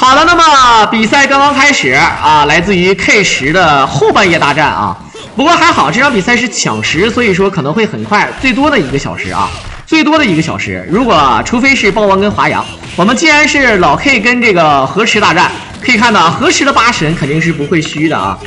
好的，那么比赛刚刚开始啊，来自于 K10的后半夜大战啊。不过还好，这场比赛是抢10，所以说可能会很快，最多的1个小时啊，最多的1个小时。如果除非是豹王跟华阳，我们既然是老 K 跟这个河池大战，可以看到河池的8神肯定是不会虚的啊。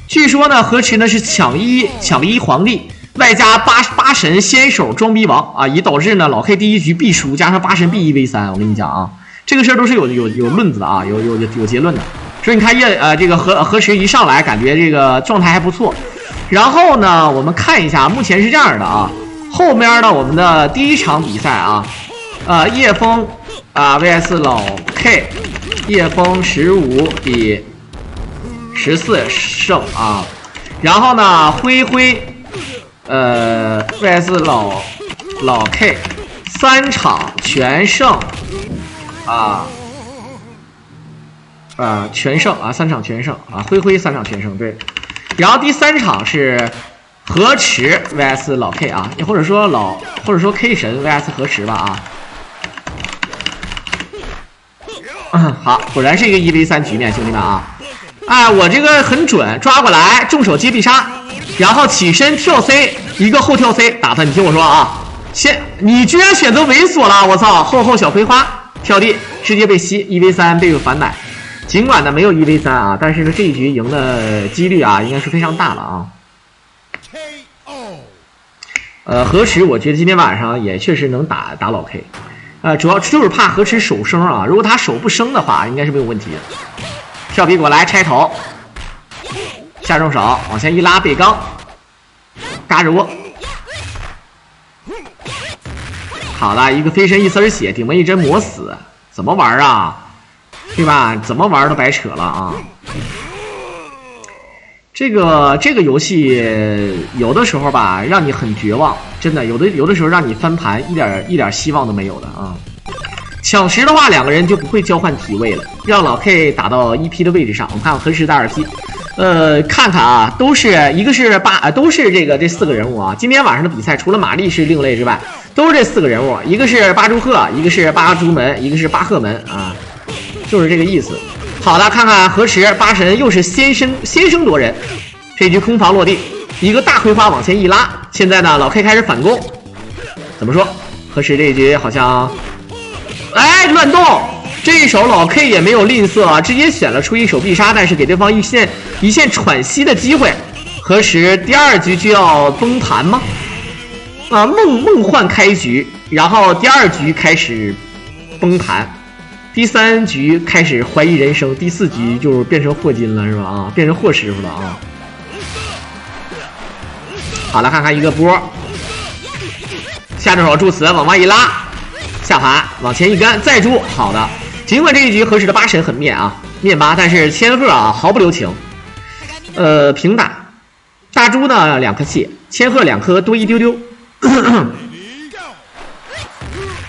据说呢，河池呢是抢一皇帝，外加八神先手装逼王啊，以导致呢老 K 第一局必输，加上8神必1v3。我跟你讲啊，这个事儿都是有论子的啊，有结论的。所以你看这个河池一上来，感觉这个状态还不错。然后呢，我们看一下，目前是这样的啊，后面呢我们的第一场比赛啊，叶枫啊 vs 老 K， 叶枫15比14胜啊，然后呢灰vs 老 K 3场全胜啊。全胜啊，3场全胜啊，灰3场全胜，对。然后第3场是河池 vs 老 K 啊，或者说 K 神 vs 河池吧啊。好，果然是一个1v3局面，兄弟们啊。我这个很准，抓过来，重手接必杀，然后起身跳 C， 一个后跳 C 打他。你听我说啊，你居然选择猥琐了，我操！后小葵花跳地，直接被吸1v3，被反奶。尽管呢没有1v3啊，但是呢这一局赢的几率啊应该是非常大了啊。河池我觉得今天晚上也确实能打老 K， 主要就是怕河池手生啊，如果他手不生的话，应该是没有问题的。跳皮过来拆头，下重手往前一拉背刚，嘎着窝。好了，一个飞身一丝血，顶门一针磨死，怎么玩啊？对吧？怎么玩都白扯了啊！这个游戏有的时候吧，让你很绝望，真的有的时候让你翻盘，一点希望都没有的啊！抢10的话，两个人就不会交换体位了，让老 K 打到1P 的位置上。我们看河池打2P，看看啊，都是这4个人物啊。今天晚上的比赛，除了玛丽是另类之外，都是这4个人物，一个是八朱鹤，一个是八朱门，一个是八鹤门啊。就是这个意思。好的，看看河池8神又是先声夺人，这局空防落地，一个大葵花往前一拉。现在呢，老 K 开始反攻。怎么说？河池这一局好像，乱动。这一手老 K 也没有吝啬啊，直接选了出一手必杀，但是给对方一线喘息的机会。河池第2局就要崩盘吗？梦幻开局，然后第2局开始崩盘。第3局开始怀疑人生，第4局就变成霍金了，是吧？变成霍师傅了啊！好了，看看一个波，下重手助词，往外一拉，下盘往前一干，再助。好的，尽管这一局河池的8神很面8，但是千鹤啊毫不留情，平打。大猪呢2颗气，千鹤2颗多一丢丢。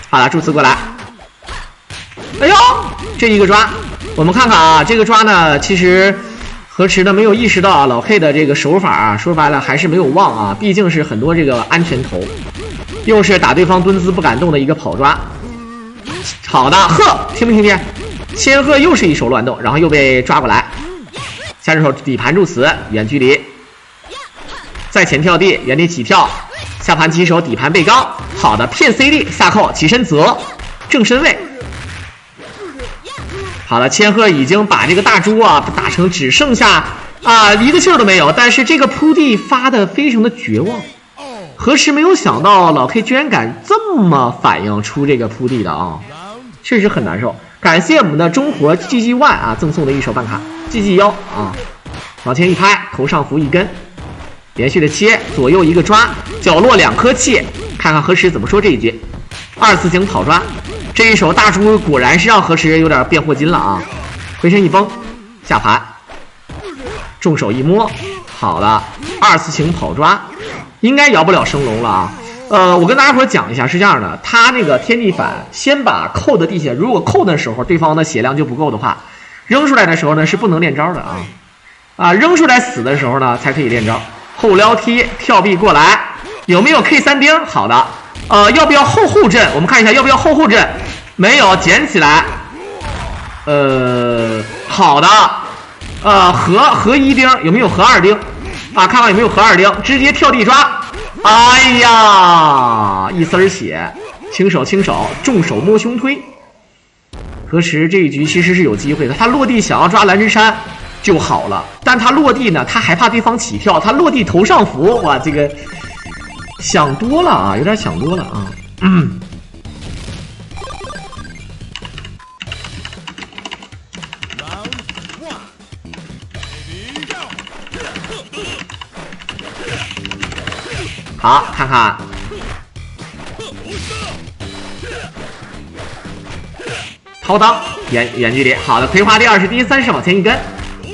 好了，助词过来。哎呦，这一个抓，我们看看啊，这个抓呢，其实河池呢没有意识到老 K 的这个手法啊，说白了还是没有忘啊，毕竟是很多这个安全头，又是打对方蹲姿不敢动的一个跑抓。好的，听没听见？千鹤又是一手乱动，然后又被抓过来，下手底盘助词，远距离，再前跳地，原地起跳，下盘起手底盘背刚。好的，骗 CD 下扣起身泽正身位。好了，千鹤已经把这个大猪啊打成只剩下一个气儿都没有，但是这个扑地发的非常的绝望。河池没有想到老 K 居然敢这么反应出这个扑地的啊，确实很难受。感谢我们的中活 GG1 啊赠送的一手办卡 GG1啊，往前一拍，头上扶一根，连续的切，左右一个抓，角落2颗气，看看河池怎么说这一局。2次型跑抓。这一手大猪果然是让河池有点变霍金了啊！回身一崩，下盘，重手一摸，好的，2次型跑抓，应该摇不了升龙了啊！我跟大家伙讲一下，是这样的，他那个天地反先把扣的地下，如果扣的时候对方的血量就不够的话，扔出来的时候呢是不能练招的啊！扔出来死的时候呢才可以练招。后撩踢跳臂过来，有没有 K3 钉？好的。要不要后阵？我们看一下要不要后阵？没有，捡起来。好的，合一钉有没有合二钉啊？看看有没有合二钉，直接跳地抓。哎呀，一丝血，轻手，重手摸胸推。何时这一局其实是有机会的，他落地想要抓蓝之山就好了，但他落地呢，他还怕对方起跳，他落地头上浮，哇，这个想多了啊，有点想多了啊。好，看看，掏裆远距离，好的，葵花第二是第三式往前一跟，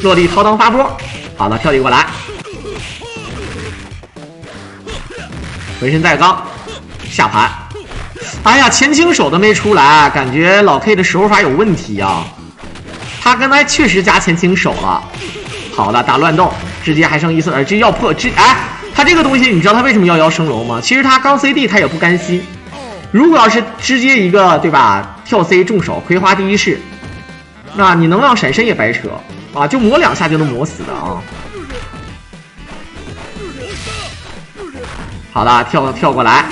落地掏裆发波，好的，跳地过来，回身带刚下盘，哎呀，前倾手都没出来，感觉老 K 的手法有问题啊，他刚才确实加前倾手了，好的，打乱斗，直接还剩一丝，这要破他这个东西，你知道他为什么要升龙吗？其实他刚 CD 他也不甘心。如果要是直接一个对吧，跳 C 重手葵花第一式，那你能让闪身也白扯啊，就磨2下就能磨死的啊。好的，跳过来，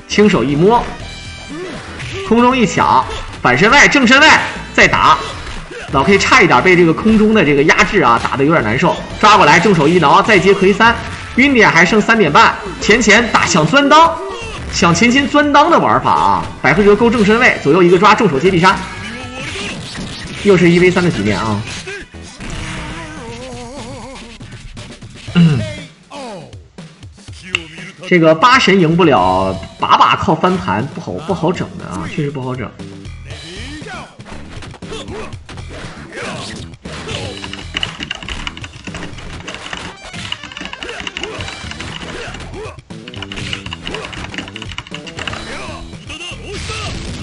轻手一摸，空中一抢，反身外正身外再打。老 K 差一点被这个空中的这个压制啊打得有点难受，抓过来正手一挠，再接魁3。晕点还剩3点半，前打想钻裆，想前进钻裆的玩法啊！百合折勾正身位，左右一个抓，重手接地杀，又是1v3的局面啊！这个8神赢不了，把靠翻盘不好整的啊，确实不好整。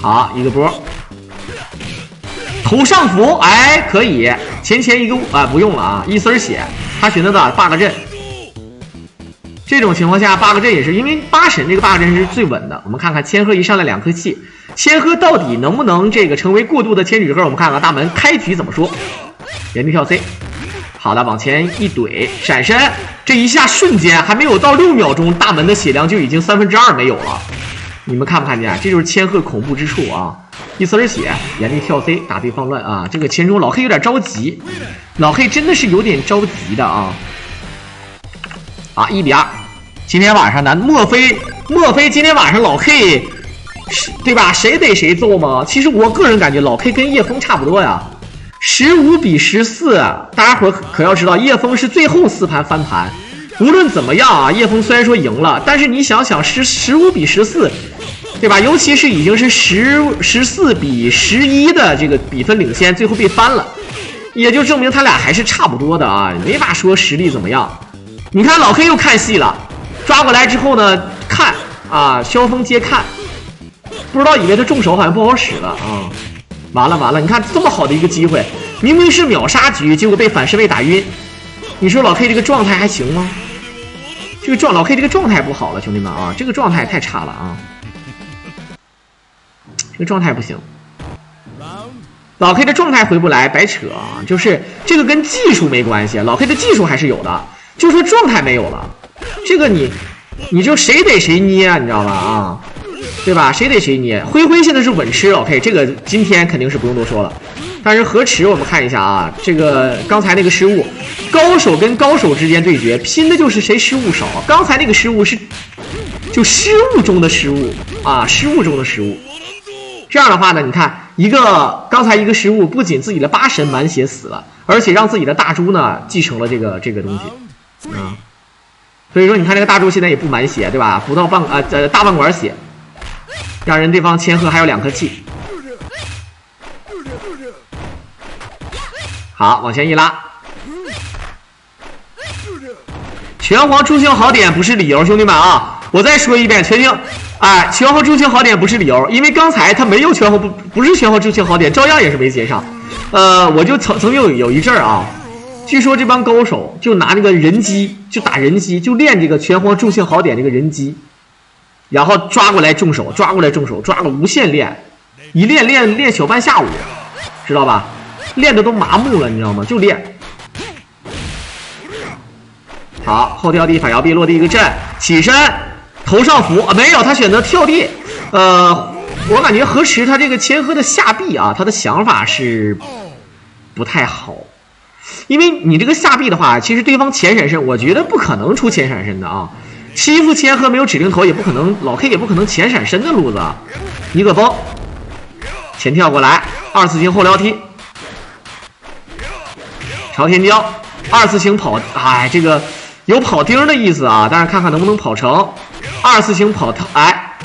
好，一个波，头上浮，哎，可以，前一个不用了啊，一丝血，他选择打 bug 阵。这种情况下 bug 阵也是因为8神这个 bug 阵是最稳的。我们看看千鹤一上来2颗气，千鹤到底能不能这个成为过渡的千纸鹤？我们看看大门开局怎么说。原地跳 C， 好的，往前一怼，闪身，这一下瞬间还没有到6秒钟，大门的血量就已经2/3没有了。你们看不看见？这就是千鹤恐怖之处啊！一丝血，原地跳 C 打对方乱啊！这个前中老 K 有点着急，老 K 真的是有点着急的啊！1比2，今天晚上呢，莫非今天晚上老 K 对吧？谁逮谁揍吗？其实我个人感觉老 K 跟叶枫差不多呀，15比14，大家伙可要知道，叶枫是最后4盘翻盘。无论怎么样啊，叶枫虽然说赢了，但是你想想15比14，对吧？尤其是已经是14比11的这个比分领先，最后被翻了，也就证明他俩还是差不多的啊，没法说实力怎么样。你看老 K 又看戏了，抓过来之后呢，看啊，萧峰接看，不知道以为他重手好像不好使了啊，完了，你看这么好的一个机会，明明是秒杀局，结果被反身位打晕，你说老 K 这个状态还行吗？老 K 这个状态不好了，兄弟们啊，这个状态太差了啊，这个状态不行，老 K 的状态回不来，白扯啊，就是这个跟技术没关系，老 K 的技术还是有的，就说状态没有了，这个你就谁逮谁捏啊，你知道吧啊，对吧？谁逮谁捏，灰现在是稳吃老 K， 这个今天肯定是不用多说了。但是河池我们看一下啊，这个刚才那个失误，高手跟高手之间对决，拼的就是谁失误少。刚才那个失误是就失误中的失误啊，失误中的失误。这样的话呢，你看刚才一个失误，不仅自己的8神满血死了，而且让自己的大猪呢继承了这个东西啊。所以说你看这个大猪现在也不满血，对吧？不到大半管血，让人对方千鹤还有2颗气。好，往前一拉，拳皇出行好点不是理由，兄弟们啊！我再说一遍，拳皇出行好点不是理由，因为刚才他没有拳皇不是拳皇出行好点，照样也是没接上。我就曾经有一阵儿啊，据说这帮高手就拿那个人机就打人机，就练这个拳皇出行好点这个人机，然后抓过来重手，抓了无限练，一练小半下午，知道吧？练的都麻木了，你知道吗？就练。好，后跳地反摇臂落地一个震，起身，头上扶啊，没有，他选择跳地。我感觉河池他这个千鹤的下臂啊，他的想法是不太好，因为你这个下臂的话，其实对方前闪身，我觉得不可能出前闪身的啊。欺负千鹤没有指令头，也不可能，老 K 也不可能前闪身的路子。一个风，前跳过来，二次型后撩踢，朝天椒，二次型跑，哎，这个有跑钉的意思啊，但是看看能不能跑成。二次型跑，哎，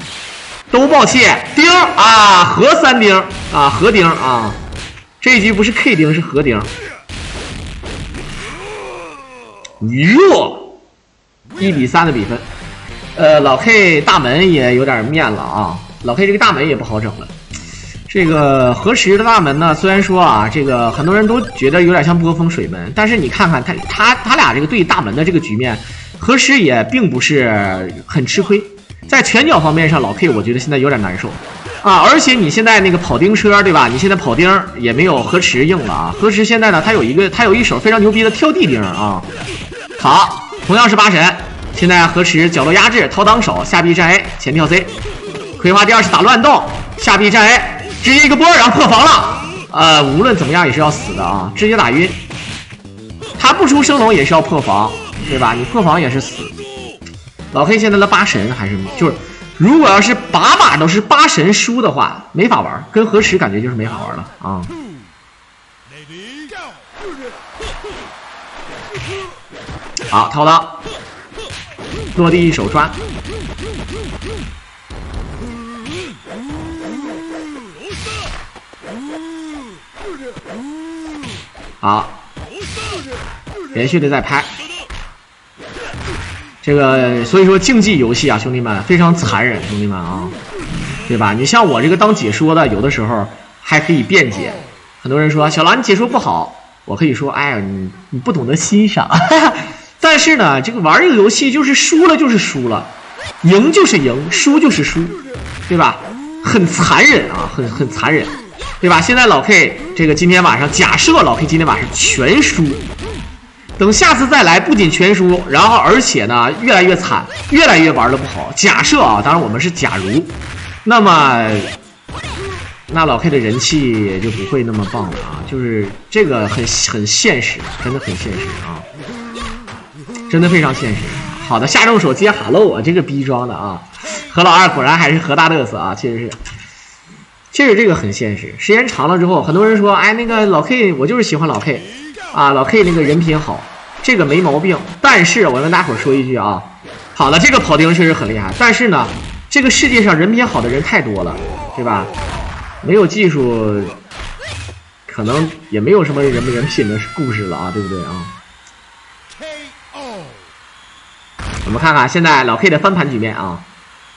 都抱歉，钉啊，合三钉啊，合钉啊，这一局不是 K 钉是合钉。哟，1比3的比分。老 K 大门也有点面了啊，老 K 这个大门也不好整了。这个河池的大门呢，虽然说啊，这个很多人都觉得有点像波峰水门，但是你看看他俩这个对大门的这个局面，河池也并不是很吃亏。在拳脚方面上，老 K 我觉得现在有点难受啊，而且你现在那个跑钉车对吧？你现在跑钉也没有河池硬了啊。河池现在呢，他有一手非常牛逼的跳地钉啊。好，同样是8神，现在河池角落压制，掏挡手，下臂站 A， 前跳 C， 葵花第二次打乱动，下臂站 A， 直接一个波，然后破防了。无论怎么样也是要死的啊，直接打晕。他不出升龙也是要破防，对吧？你破防也是死。老 K 现在的8神还是就是，如果要是把都是8神输的话，没法玩，跟河池感觉就是没法玩了啊。好，掏刀，落地一手抓。好，连续的再拍。这个所以说竞技游戏啊，兄弟们非常残忍，兄弟们啊，对吧？你像我这个当解说的，有的时候还可以辩解。很多人说小狼你解说不好，我可以说，哎呀，你不懂得欣赏。但是呢，这个玩这个游戏就是输了就是输了，赢就是赢，输就是输，对吧？很残忍啊，很残忍，对吧？现在老 K 这个今天晚上，假设老 K 今天晚上全输，等下次再来，不仅全输，然后而且呢越来越惨，越来越玩的不好。假设啊，当然我们是假如，那么那老 K 的人气也就不会那么棒了啊，就是这个很现实，真的很现实啊。真的非常现实。好的，下重手接哈喽啊，这个逼装的啊，何老二果然还是何大嘚瑟啊，确实这个很现实。时间长了之后，很多人说，哎，那个老 K 我就是喜欢老 K 啊，老 K 那个人品好，这个没毛病。但是我跟大伙儿说一句啊，好的，这个跑钉确实很厉害，但是呢，这个世界上人品好的人太多了，对吧？没有技术，可能也没有什么人品的故事了啊，对不对啊？我们看看现在老 K 的翻盘局面啊，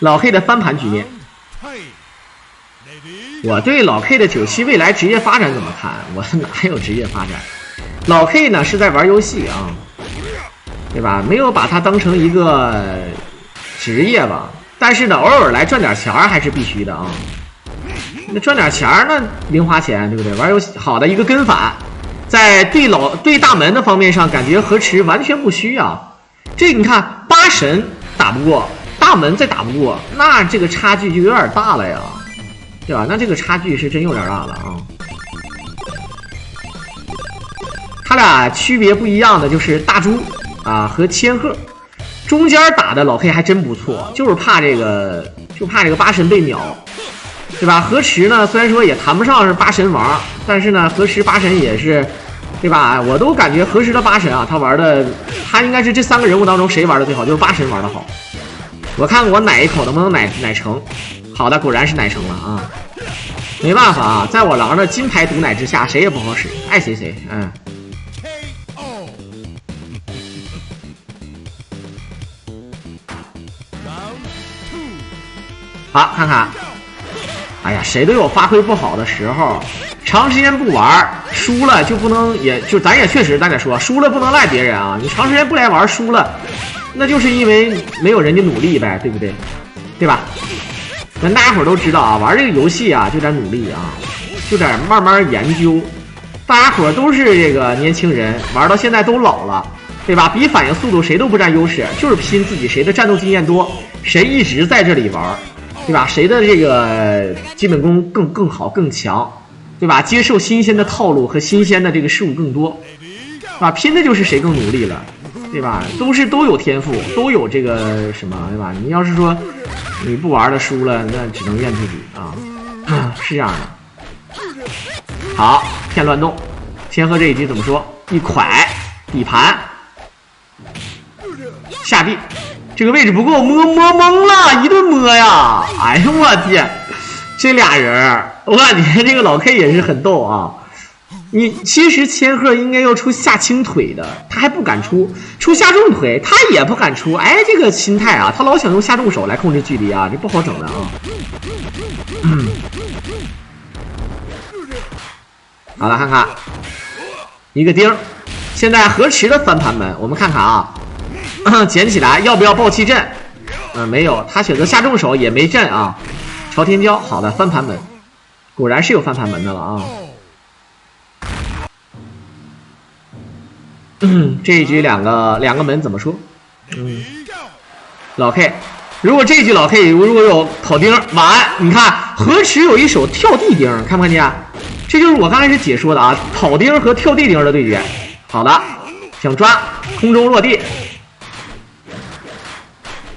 老 K 的翻盘局面。我对老 K 的97未来职业发展怎么看？我哪有职业发展？老 K 呢是在玩游戏啊，对吧？没有把它当成一个职业吧。但是呢，偶尔来赚点钱还是必须的啊。那赚点钱那零花钱，对不对？玩游戏好的一个跟反，在对大门的方面上，感觉河池完全不虚啊。这你看8神打不过，大门再打不过，那这个差距就有点大了呀，对吧？那这个差距是真有点大了啊。他俩区别不一样的就是大猪啊和千鹤，中间打的老 K 还真不错，就是怕这个8神被秒，对吧？河池呢虽然说也谈不上是8神王，但是呢河池8神也是。对吧？我都感觉河池的8神啊，他应该是这3个人物当中谁玩的最好，就是8神玩的好。我看我奶一口能不能奶成？好的，果然是奶成了啊！没办法啊，在我狼的金牌毒奶之下，谁也不好使，爱谁谁。嗯。好，看看，哎呀，谁都有发挥不好的时候。长时间不玩，输了就不能，也就咱也确实，咱得说，输了不能赖别人啊。你长时间不来玩，输了，那就是因为没有人家努力呗，对不对？对吧？大家伙都知道啊，玩这个游戏啊，就得努力啊，就得慢慢研究，大家伙都是这个年轻人，玩到现在都老了，对吧？比反应速度谁都不占优势，就是拼自己谁的战斗经验多，谁一直在这里玩，对吧？谁的这个基本功更好更强，对吧？接受新鲜的套路和新鲜的这个事物更多，对吧？拼的就是谁更努力了，对吧？都有天赋，都有这个什么，对吧？你要是说你不玩了输了，那只能怨自己啊，是这样的。好，骗乱动，千鹤这一局怎么说？一蒯底盘下地，这个位置不够，摸懵了，一顿摸呀！哎呦我天，这俩人，我感觉这个老 K 也是很逗啊。你其实千鹤应该要出下轻腿的，他还不敢出下重腿，他也不敢出。哎，这个心态啊，他老想用下重手来控制距离啊，这不好整的啊。好了，看看一个钉，现在河池的翻盘门，我们看看啊，捡起来要不要爆气阵？没有，他选择下重手也没阵啊。朝天椒，好的，翻盘门，果然是有翻盘门的了啊。这一局两个门怎么说？老 K， 如果这一局老 K 如果有跑钉，晚安。你看河池有一手跳地钉，看不看见？这就是我刚开始解说的啊，跑钉和跳地钉的对决。好的，想抓，空中落地，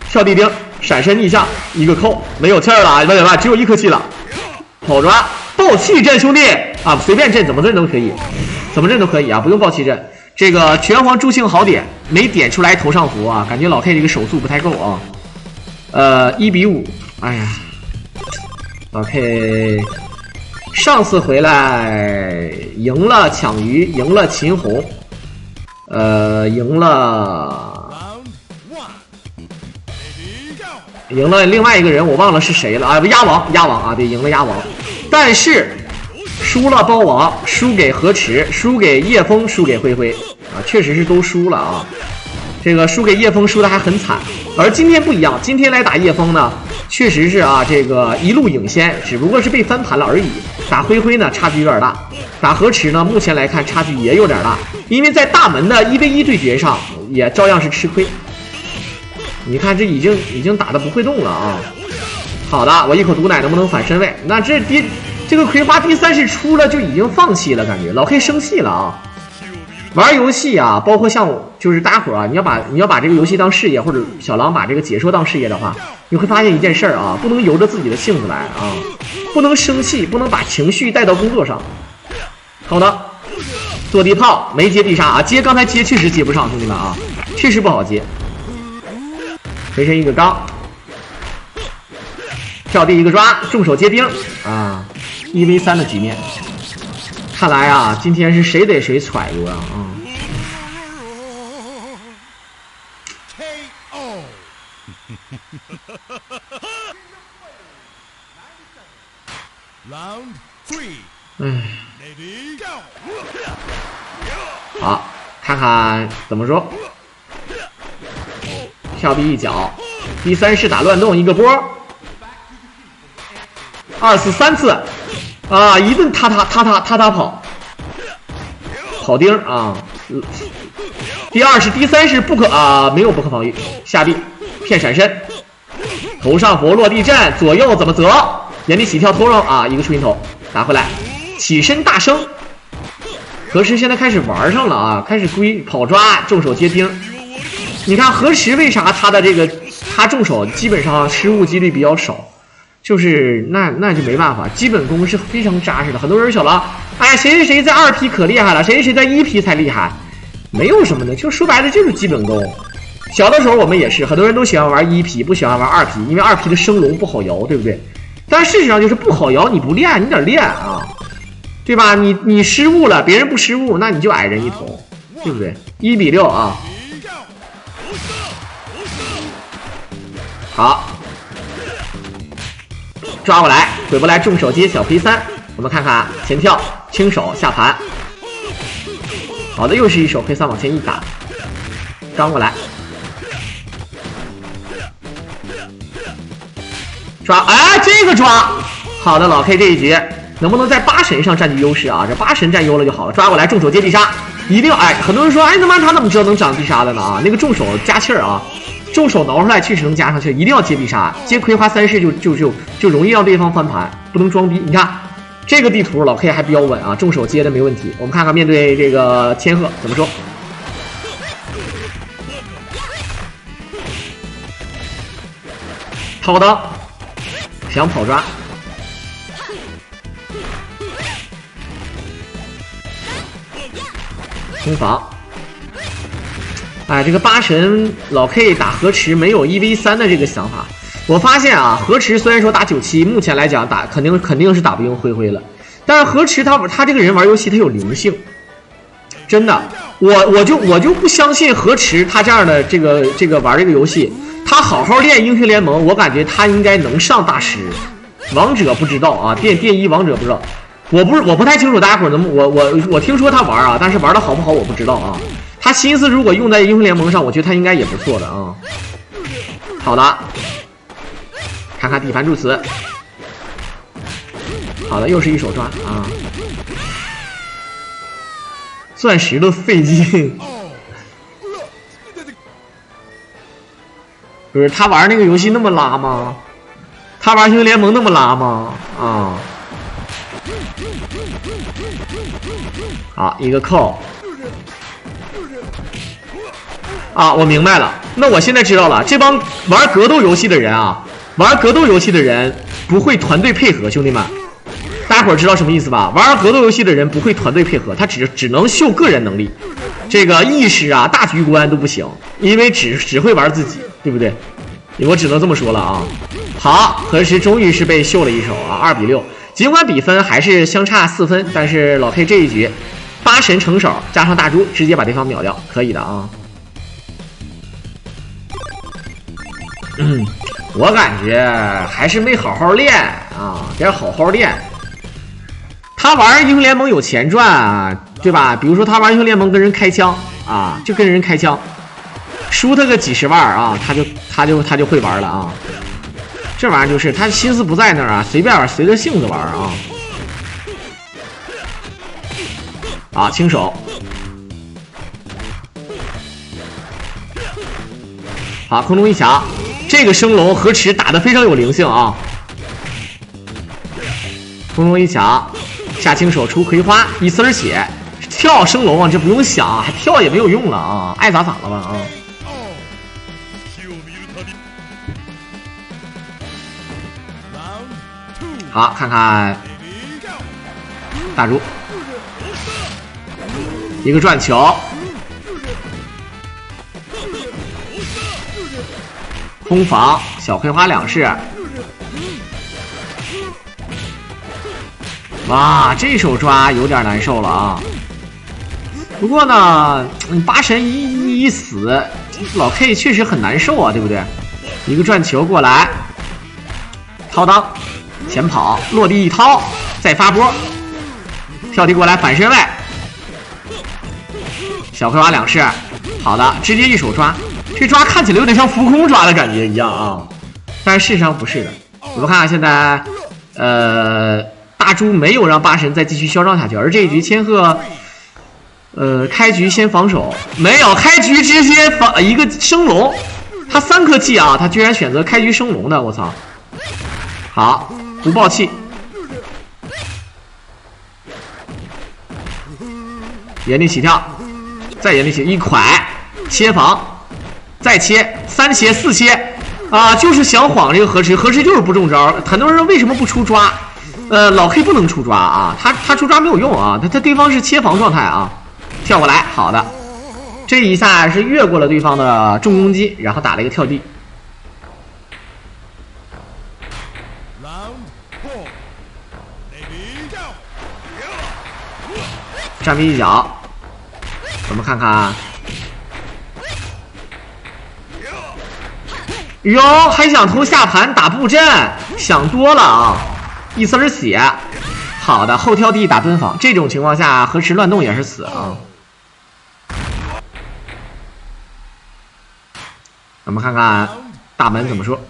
跳地钉，闪身逆向，一个扣，没有气儿了，没有，只有一颗气了。跑抓，爆气阵，兄弟啊，随便阵，怎么阵都可以，怎么阵都可以啊，不用爆气阵。这个拳皇助兴好点没点出来头上符啊，感觉老 K 这个手速不太够啊。1比5，哎呀，老 K 上次回来赢了抢鱼，赢了秦红，赢了另外一个人，我忘了是谁了啊，鸭王啊，对，赢了鸭王，但是输了包王，输给河池，输给叶枫，输给灰灰啊，确实是都输了啊。这个输给叶枫输的还很惨，而今天不一样，今天来打叶枫呢，确实是啊，这个一路领先，只不过是被翻盘了而已。打灰灰呢差距有点大，打河池呢目前来看差距也有点大，因为在大门的1v1对决上也照样是吃亏。你看这已经打得不会动了啊。好的，我一口毒奶能不能反身位？那这个葵花第3式出了就已经放弃了，感觉老 K 生气了啊。玩游戏啊，包括像就是大家伙啊，你要把这个游戏当事业，或者小狼把这个解说当事业的话，你会发现一件事儿啊，不能由着自己的性子来啊，不能生气，不能把情绪带到工作上。好的，坐地炮没接必杀啊，刚才接确实接不上，兄弟们啊，确实不好接。回身一个刚，跳地一个抓，重手接钉啊，1v3的局面。看来啊，今天是谁逮谁揣住啊！好，看看怎么说。跳臂一脚，第3式打乱动一个波，2次3次。啊，一顿踏跑钉啊！第2式、第3式不可啊，没有不可防御，下地骗闪身，头上佛落地阵，左右怎么择？原地起跳头上啊，一个出云头打回来，起身大升。河池现在开始玩上了啊，开始跑抓，重手接钉。你看河池为啥他重手基本上失误几率比较少？就是那就没办法，基本功是非常扎实的。很多人想了，哎，谁在2P 可厉害了，谁在1P 才厉害，没有什么的，就说白了就是基本功。小的时候我们也是，很多人都喜欢玩1P，不喜欢玩2P，因为2P 的升龙不好摇，对不对？但事实上就是不好摇，你不练，你得练啊，对吧？你失误了，别人不失误，那你就矮人一头，对不对？1比6啊，好。抓过来，回不来，重手接小 P3，我们看看前跳轻手下盘，好的，又是一手 P3往前一打，刚过来，抓，哎，这个抓，好的，老 K 这一局能不能在八神上占据优势啊？这八神占优了就好了，抓过来重手接必杀，一定哎，很多人说哎他妈他怎么知道能长必杀的呢啊？那个重手加气儿啊，重手挠出来确实能加上去，一定要接必杀，接葵花3式就容易让对方翻盘，不能装逼。你看这个地图老 K 还比较稳啊，重手接的没问题。我们看看面对这个千鹤怎么说。掏裆，想跑抓。空防，哎，这个八神老 K 打河池没有1v3的这个想法。我发现啊，河池虽然说打97，目前来讲打肯定是打不赢灰灰了，但是河池他这个人玩游戏他有灵性，真的，我就不相信河池他这样的这个玩这个游戏，他好好练英雄联盟，我感觉他应该能上大师，王者不知道啊，电一王者不知道。我不太清楚大家伙能我听说他玩啊，但是玩的好不好我不知道啊。他心思如果用在英雄联盟上，我觉得他应该也不错的啊。好的，看看地盘助词。好的，又是一手抓啊！钻石都费劲。不是他玩那个游戏那么拉吗？他玩英雄联盟那么拉吗？啊！好，一个扣。啊，我明白了。那我现在知道了，这帮玩格斗游戏的人啊，玩格斗游戏的人不会团队配合，兄弟们，大家伙知道什么意思吧？玩格斗游戏的人不会团队配合，他只能秀个人能力，这个意识啊、大局观都不行，因为只会玩自己，对不对？我只能这么说了啊。好，河池终于是被秀了一手啊，2比6。尽管比分还是相差4分，但是老 K 这一局八神成手加上大猪，直接把对方秒掉，可以的啊。我感觉还是没好好练啊，得好好练。他玩英雄联盟有钱赚啊，对吧？比如说他玩英雄联盟跟人开枪啊，就跟人开枪，输他个几十万啊，他就会玩了啊。这玩意儿就是他心思不在那儿啊，随便玩，随着性子玩啊。啊，轻手。好，空中一抢，这个升龙河池打得非常有灵性啊。空中一抢，下轻手出葵花，一丝血，跳升龙啊，这不用想，还跳也没有用了啊，爱咋咋了吧啊。好，看看大猪，一个转球，空防小葵花2式，哇，这手抓有点难受了啊。不过呢，八神一死，老 K 确实很难受啊，对不对？一个转球过来，掏裆。前跑，落地一掏，再发波，跳地过来反身位，小葵花2式，好的，直接一手抓，这抓看起来有点像浮空抓的感觉一样啊，但是事实上不是的。我们看看现在，大猪没有让八神再继续嚣张下去，而这一局千鹤，开局先防守，没有开局直接防一个升龙，他3颗气啊，他居然选择开局升龙的，我操！好。不爆气，原地起跳，再原地起一蒯，切防，再切3切4切啊，就是想晃这个河池，河池就是不中招。很多人说为什么不出抓？老 K 不能出抓啊，他出抓没有用啊，他对方是切防状态啊，跳过来，好的，这一下是越过了对方的重攻击，然后打了一个跳地。站逼一脚，我们看看，哟，还想偷下盘打布阵，想多了啊！一丝血，好的，后跳地打蹲防，这种情况下河池乱动也是死啊。我们看看大门怎么说。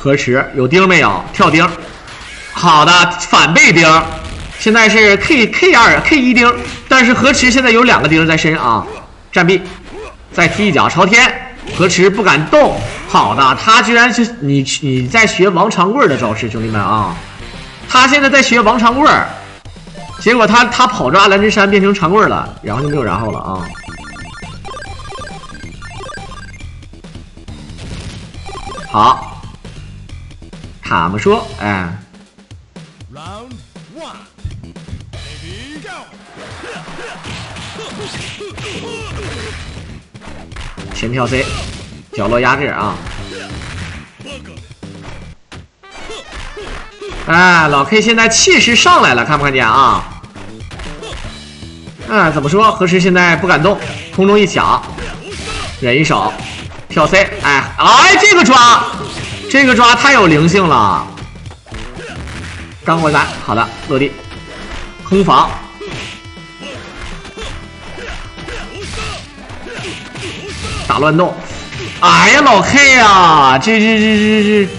河池有钉没有？跳钉，好的，反被钉。现在是 K2 钉，但是河池现在有2个钉在身啊。站臂，再踢一脚朝天，河池不敢动。好的，他居然是你在学王长贵的招式，兄弟们啊！他现在在学王长贵，结果他跑抓蓝之山变成长贵了，然后就没有然后了啊。好，他们说，哎。前跳 C， 角落压制啊！哎，老 K 现在气势上来了，看不看见啊？哎，怎么说？河池现在不敢动，空中一抢，忍一手，跳 C， 哎，这个抓太有灵性了。刚回来，好的，落地，空防。打乱动，哎呀，老 K 呀，这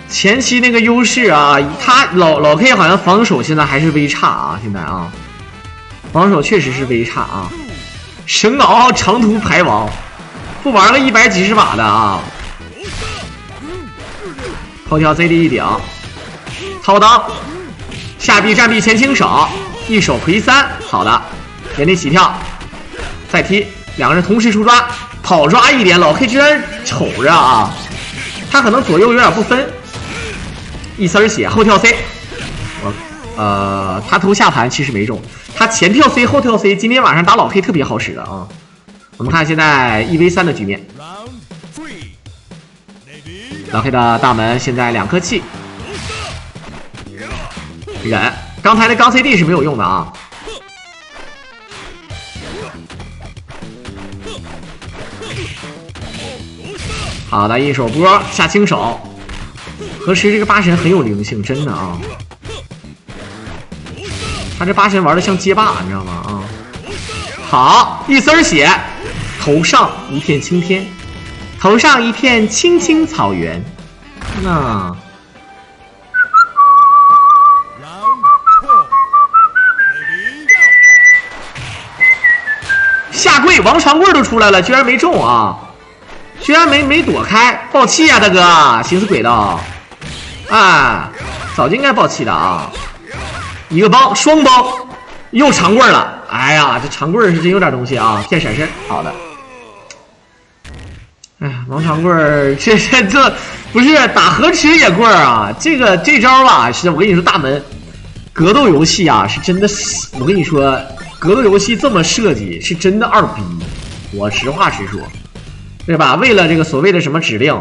前期那个优势啊，他老 K 好像防守现在还是微差啊，现在啊，防守确实是微差啊。神鳌长途排王，不玩个100几十把的啊。后跳 CD 一顶，掏裆，下臂站臂前轻手，一手魁3，好的，原地起跳，再踢。2个人同时出抓，跑抓一点，老 K 居然瞅着啊，他可能左右有点不分，一丝血后跳 C， 他投下盘其实没中，他前跳 C 后跳 C， 今天晚上打老 K 特别好使的啊。我们看现在1v3的局面，老 K 的大门现在2颗气，忍，刚才的钢 CD 是没有用的啊。好的，一手波下轻手，河池这个8神很有灵性，真的啊！他这8神玩的像街霸，你知道吗？啊，好，一丝血，头上一片青天，头上一片青青草原。那下跪，王长贵都出来了，居然没中啊！居然没躲开，爆气啊，大哥，行死鬼道！啊，早就应该爆气的啊！一个包，双包，又长棍了。哎呀，这长棍是真有点东西啊！骗闪身，好的。哎呀，王长棍这不是打河池也棍啊！这招吧，是我跟你说，大门格斗游戏啊，是真的。我跟你说，格斗游戏这么设计，是真的2逼。我实话实说。对吧？为了这个所谓的什么指令，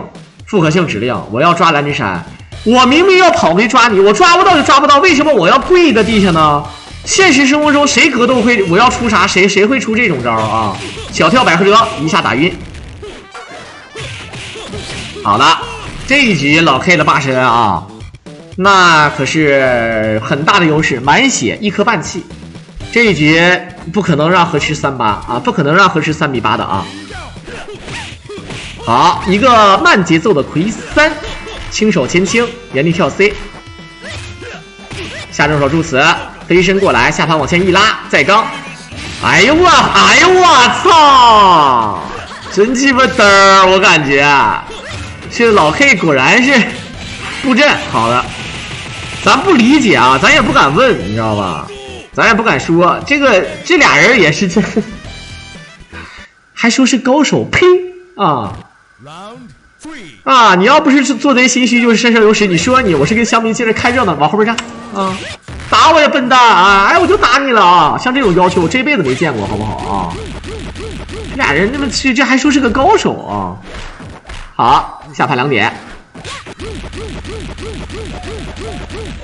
复合性指令，我要抓蓝之山，我明明要跑回去抓你，我抓不到就抓不到，为什么我要跪在地上呢？现实生活中谁格斗会，我要出啥，谁会出这种招啊？小跳百合折，一下打晕。好的，这一局老 K 的8神啊，那可是很大的优势，满血1颗半气，这一局不可能让河池3-8啊，不可能让河池3比8的啊。好，一个慢节奏的魁3，轻手前轻，原地跳 C， 下正手助此，飞身过来，下盘往前一拉，再刚。哎呦我操！真鸡巴嘚儿，我感觉这老 K 果然是布阵好的。咱不理解啊，咱也不敢问，你知道吧？咱也不敢说，这俩人也是这，还说是高手，呸啊！啊！你要不是做贼心虚，就是身上有屎。你说我是跟乡民接着看热闹，往后边站啊！打我呀，笨蛋啊！哎，我就打你了啊！像这种要求，我这辈子没见过，好不好啊？这俩人这还说是个高手啊！好，下盘2点。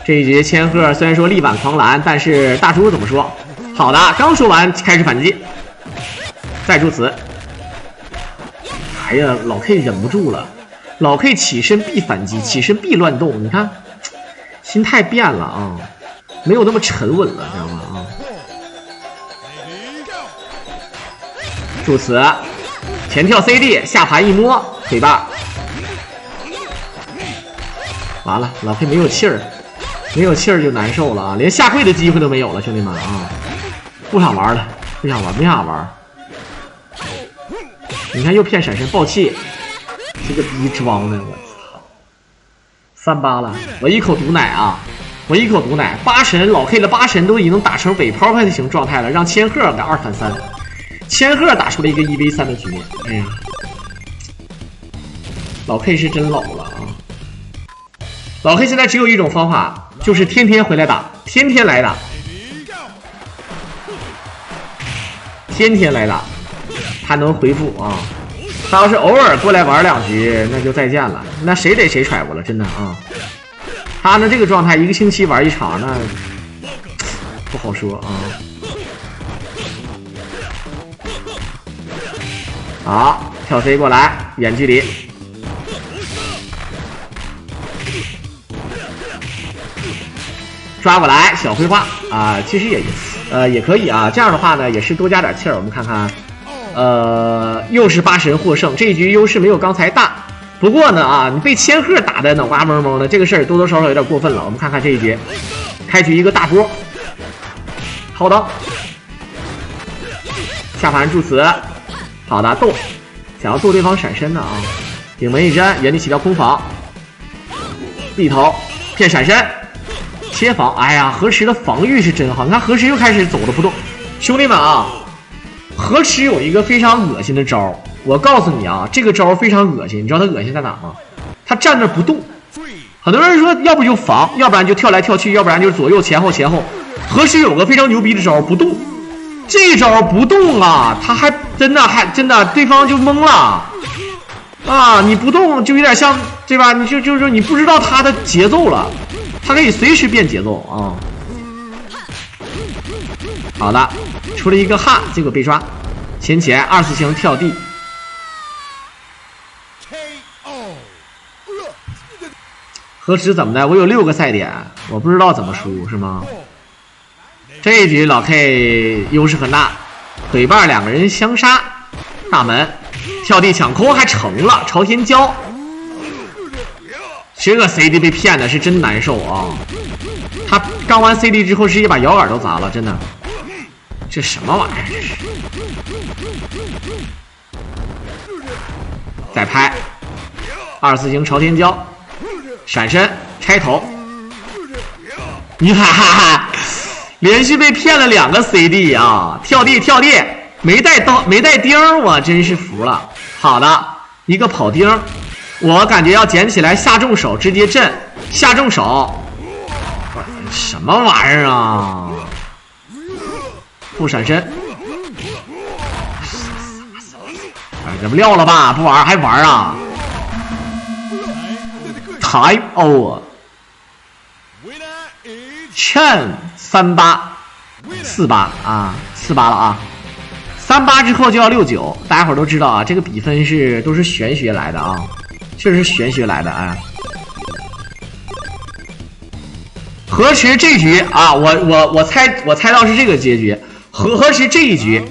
这一局千鹤虽然说力挽狂澜，但是大叔怎么说？好的，刚说完开始反击，再助此。哎呀，老 K 忍不住了，老 K 起身必反击，起身必乱动，你看，心态变了啊，没有那么沉稳了，知道吗？啊，助此，前跳 CD， 下盘一摸，腿把，完了，老 K 没有气儿，没有气儿就难受了啊，连下跪的机会都没有了，兄弟们啊，不想玩了，不想玩，没想玩。你看又骗闪身爆气，这个逼装的，我操！38了，我一口毒奶啊！我一口毒奶，8神老 K 的8神都已经打成伪抛开型状态了，让千鹤给2反3，千鹤打出了一个1v3的局面。哎呀，老 K 是真老了啊！老 K 现在只有一种方法，就是天天回来打，天天来打，天天来打，他能回复啊！他要是偶尔过来玩2局，那就再见了，那谁逮谁甩过了，真的啊！他呢这个状态1个星期玩1场，那不好说啊。好，跳飞过来，远距离，抓过来，小灰花啊，其实也可以啊。这样的话呢，也是多加点气儿。我们看看，又是8神获胜，这一局优势没有刚才大。不过呢啊，你被千鹤打的脑瓜蒙蒙的，这个事儿多多少少有点过分了。我们看看这一局，开局一个大波，掏刀，下盘助词，好的动，想要逗对方闪身的啊，顶门一针，原地起跳空防，立头骗闪身，切防，哎呀，河池的防御是真好，你看河池又开始走的不动，兄弟们啊，河池有一个非常恶心的招。我告诉你啊，这个招非常恶心，你知道他恶心在哪吗？他站那不动。很多人说，要不就防，要不然就跳来跳去，要不然就是左右前后前后。河池有个非常牛逼的招，不动。这招不动啊，他还真的，对方就懵了啊！你不动就有点像，对吧？你就是你不知道他的节奏了，他可以随时变节奏啊。好的，出了一个哈，结果被抓，前2次性跳地。河池怎么的？我有6个赛点，我不知道怎么输是吗？这一局老 K 优势很大，腿半2个人相杀，大门跳地抢空还成了，朝天椒。这个 CD 被骗的是真难受啊！他刚完 CD 之后直接把摇杆都砸了，真的，这什么玩意儿？这是再拍2次性朝天椒。闪身拆头，你看，连续被骗了2个 CD 啊！跳地没带刀没带钉，我真是服了。好的，一个跑钉，我感觉要捡起来下重手，直接震下重手，什么玩意儿啊？不闪身，哎，这不撂了吧？不玩还玩啊？Time over， Chen 3848啊，48了啊，38之后就要69，大家伙都知道啊，这个比分都是玄学来的啊，确实是玄学来的啊。河池这局啊，我猜到是这个结局，河池这一局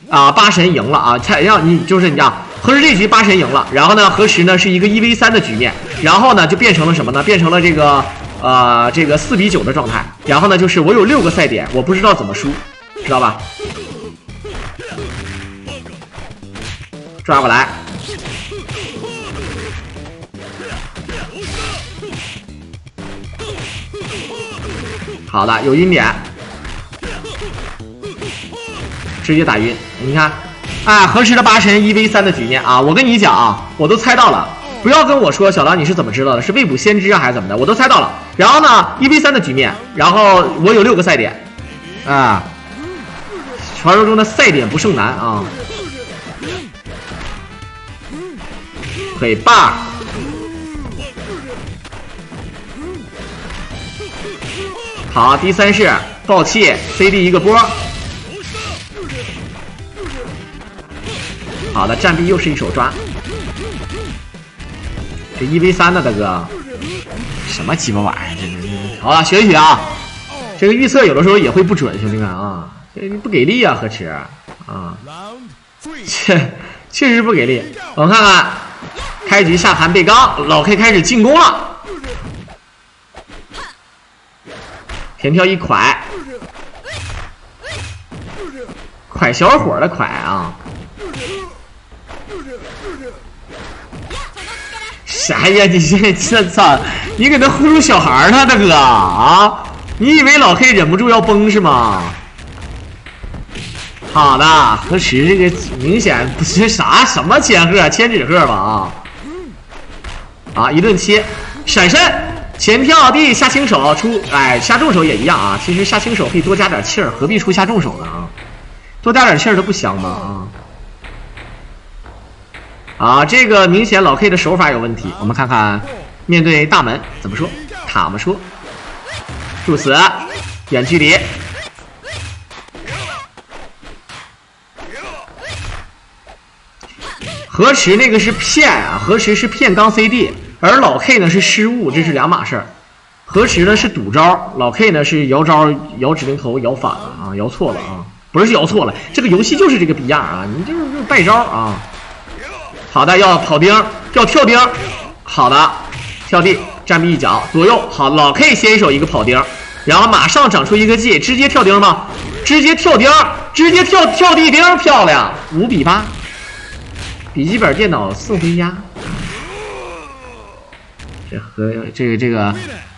啊，8神赢了啊，你讲。河池这局8神赢了，然后呢，河池呢是一个1v3的局面，然后呢就变成了什么呢？变成了这个4比9的状态，然后呢就是我有6个赛点，我不知道怎么输，知道吧？抓过来，好的，有晕点，直接打晕，你看。哎，河池的8神1v3的局面啊，我跟你讲啊，我都猜到了，不要跟我说小狼你是怎么知道的，是未卜先知啊还是怎么的，我都猜到了。然后呢 1v3 的局面，然后我有6个赛点，啊，传说中的赛点不胜难啊，腿把，好，第3式爆气 CD 一个波。好的，战臂又是一手抓，这1v3的大哥，什么鸡巴玩意儿？这好了，学一学啊。这个预测有的时候也会不准，兄弟们啊，这不给力啊，河池啊，确实不给力。我们看看，开局下盘被刚，老 K 开始进攻了，前跳一蒯，蒯小伙的蒯啊！啥呀？你这操！你给他忽悠小孩呢，大哥啊！你以为老 K 忍不住要崩是吗？好的，何池这个明显不是什么千鹤千纸鹤吧啊！一顿切，闪身前跳地下轻手出，哎，下重手也一样啊。其实下轻手可以多加点气儿，何必出下重手呢啊？多加点气儿它不香吗啊？这个明显老 K 的手法有问题。我们看看面对大门怎么说，塔么说，助死，远距离。何池那个是骗啊，何池是骗刚 CD， 而老 K 呢是失误，这是两码事儿。何池呢是赌招，老 K 呢是摇招，摇指令头摇反了啊，摇错了啊，不是摇错了，这个游戏就是这个逼样啊，你就是败招啊。好的，要跑钉，要跳钉，好的，跳地站壁一脚左右，好，老 K 先手一个跑钉，然后马上长出一个 G， 直接跳钉吗？直接跳钉，直接跳地钉，漂亮，5比8。笔记本电脑送回家。这和这个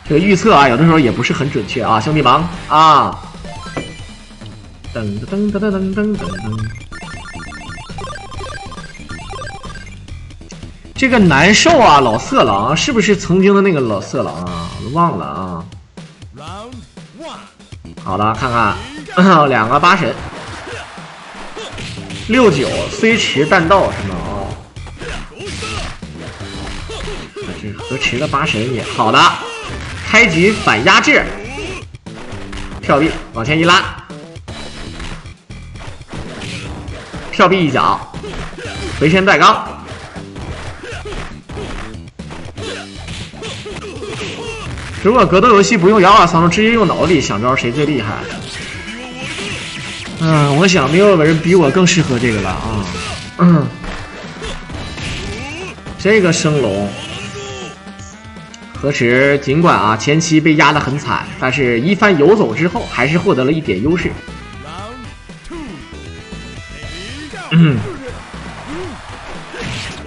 预测啊，有的时候也不是很准确啊，兄弟们啊！噔噔噔噔噔噔噔噔。这个难受啊，老色狼是不是曾经的那个老色狼啊？我忘了啊。好了，看看两个八神。69虽迟但到是吗？这何池的八神也好的，开局反压制，跳壁往前一拉，跳壁一脚，回身带刚，如果格斗游戏不用摇把操，直接用脑力想招谁最厉害？我想没有人比我更适合这个了啊！这个升龙，何池尽管啊前期被压得很惨，但是一番游走之后，还是获得了一点优势。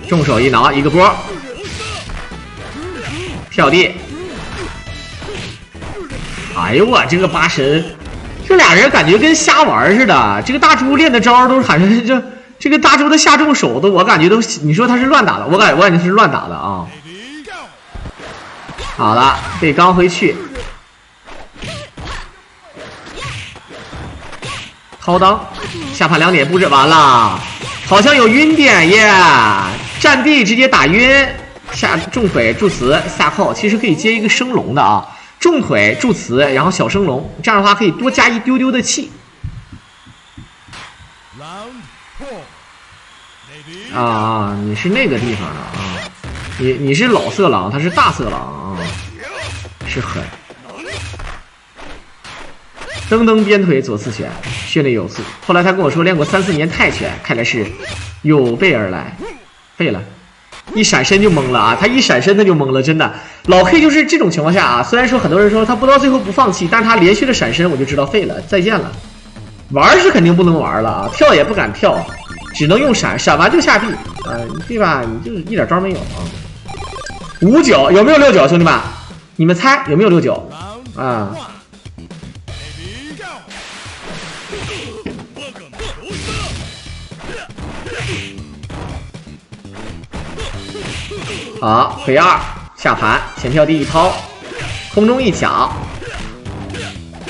重手一挠，一个波，跳地。哎呦我这个八神！这俩人感觉跟瞎玩似的，这个大猪练的招都好像这个大猪的下重手都，我感觉都，你说他是乱打的，我感觉是乱打的啊。好了，被刚回去，掏裆，下盘2点布置完了，好像有晕点耶，站地直接打晕，下重腿助词下扣，其实可以接一个升龙的啊。重腿助词，然后小升龙，这样的话可以多加一丢丢的气。你是那个地方的啊，你是老色狼，他是大色狼啊，是狠。蹬蹬鞭腿左四拳，训练有素。后来他跟我说练过3、4年泰拳，看来是有备而来，废了。一闪身就懵了啊！他一闪身他就懵了，真的。老 K 就是这种情况下啊，虽然说很多人说他不到最后不放弃，但是他连续的闪身，我就知道废了，再见了。玩是肯定不能玩了啊，跳也不敢跳，只能用闪，闪完就下地啊，对吧？你就是一点招没有啊。59有没有69，兄弟们？你们猜有没有69啊？好，回2下盘，前跳地一掏，空中一抢，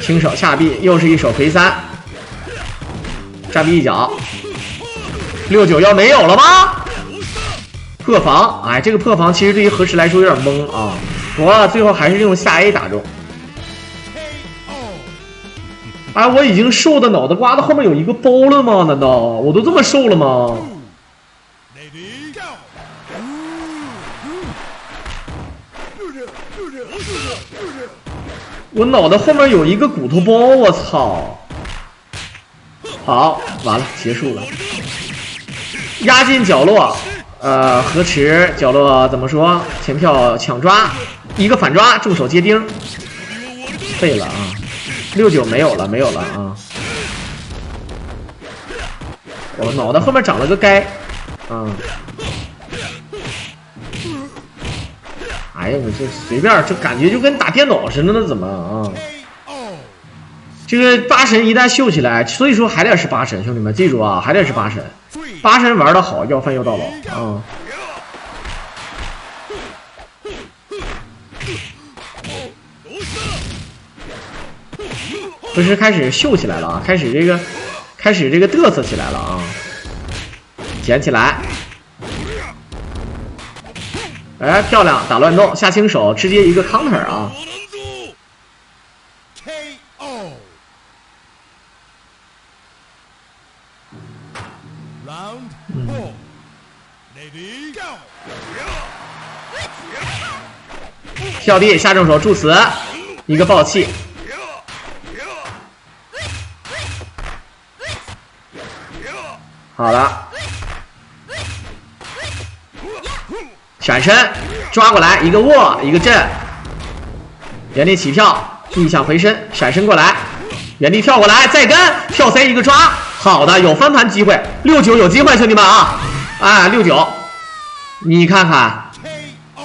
轻手下臂，又是一手回3，下臂一脚，69要没有了吗？破防，哎，这个破防其实对于何池来说有点懵啊，我最后还是用下 A 打中。哎，我已经瘦的脑袋瓜子后面有一个包了吗？难道我都这么瘦了吗？我脑袋后面有一个骨头包，我操！好，完了，结束了。压进角落，何池角落怎么说？前跳抢抓，一个反抓，重手接钉，废了啊！ 69没有了，没有了啊！我脑袋后面长了个该，哎呀，我这随便，这感觉就跟打电脑似的，那怎么啊？这个8神一旦秀起来，所以说还得是8神，兄弟们记住啊，还得是8神。8神玩的好，要饭要到老啊！不是开始秀起来了啊，开始这个嘚瑟起来了啊！捡起来，哎，漂亮，打乱斗，下轻手，直接一个 counter 啊！跳地下重手助词，一个暴气。好了，闪身抓过来，一个握，一个震，原地起跳，逆向回身，闪身过来，原地跳过来，再跟跳 C 一个抓，好的，有翻盘机会，69有机会，兄弟们啊！哎，69，你看看，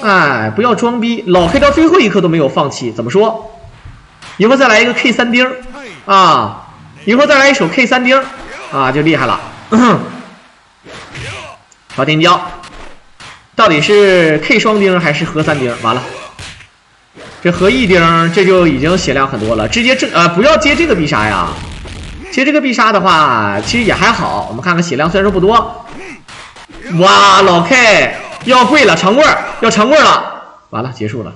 哎，不要装逼，老 K 到最后一刻都没有放弃，怎么说？一会儿再来一个 K3 丁啊，一会儿再来一手 K3 丁啊，就厉害了。朝天椒，到底是 K 双丁还是合3丁？完了，这合1丁，这就已经血量很多了。直接不要接这个必杀呀！接这个必杀的话，其实也还好。我们看看血量，虽然说不多。哇，老 K 要跪了，长棍要长棍了。完了，结束了。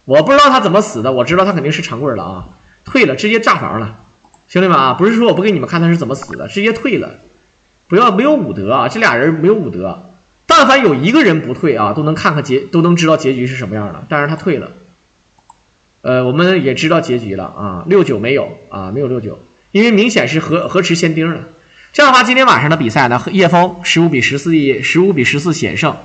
我不知道他怎么死的，我知道他肯定是长棍了啊！退了，直接炸房了。兄弟们啊，不是说我不给你们看他是怎么死的，直接退了。不要没有武德啊！这俩人没有武德，但凡有一个人不退啊，都能看看都能知道结局是什么样的。但是他退了，我们也知道结局了啊。69没有啊，没有69，因为明显是河池先丁了。这样的话，今天晚上的比赛呢，叶枫15比14险胜，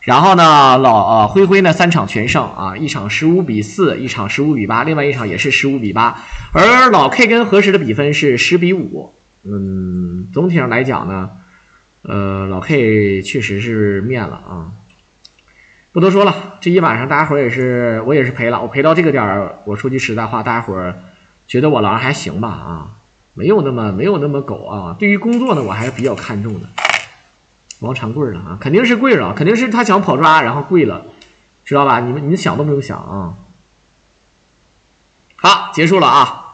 然后呢灰灰呢3场全胜啊，一场15比4，一场15比8，另外一场也是15比8，而老 K 跟河池的比分是10比5。总体上来讲呢，老 K 确实是面了啊，不多说了。这一晚上大家伙我也是赔了，我赔到这个点儿，我说句实在话，大家伙觉得我狼还行吧啊，没有那么狗啊。对于工作呢，我还是比较看重的。王长贵了啊，肯定是贵了，肯定是他想跑抓，然后贵了，知道吧？你们想都不用想啊。好，结束了啊。